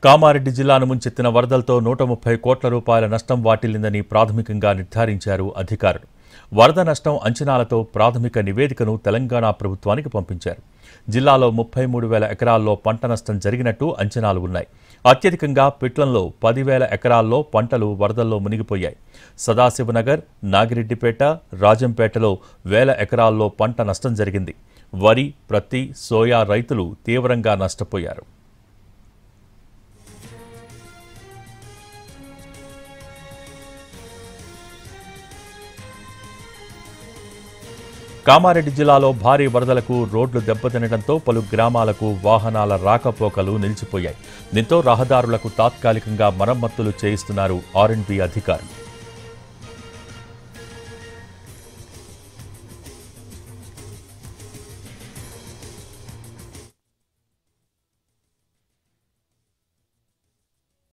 కామారెడ్డి జిల్లాను ముంచెత్తిన వరదలతో 130 కోట్ల రూపాయల నష్టం వాటిల్లిందని ప్రాథమికంగా నిర్ధారించారు అధికారులు. వరద నష్టం అంచనాలతో ప్రాథమిక నివేదికను తెలంగాణ ప్రభుత్వానికి పంపించారు. జిల్లాలో 33,000 ఎకరాల్లో పంట నష్టం జరిగినట్టు అంచనాలు ఉన్నాయి. అత్యధికంగా పిట్లంలో 10,000 ఎకరాల్లో పంటలు వరదల్లో మునిగిపోయాయి. సదాశివనగర్, నాగిరెడ్డిపేట, రాజంపేటలో 1,000 ఎకరాల్లో పంట నష్టం జరిగింది. వరి, ప్రత్తి, సోయా రైతులు తీవ్రంగా నష్టపోయారు. కామారెడ్డి జిల్లాలో భారీ వరదలకు రోడ్లు దెబ్బతినడంతో పలు గ్రామాలకు వాహనాల రాకపోకలు నిలిచిపోయాయి. దీంతో రహదారులకు తాత్కాలికంగా మరమ్మతులు చేయిస్తున్నారు R&B అధికారులు.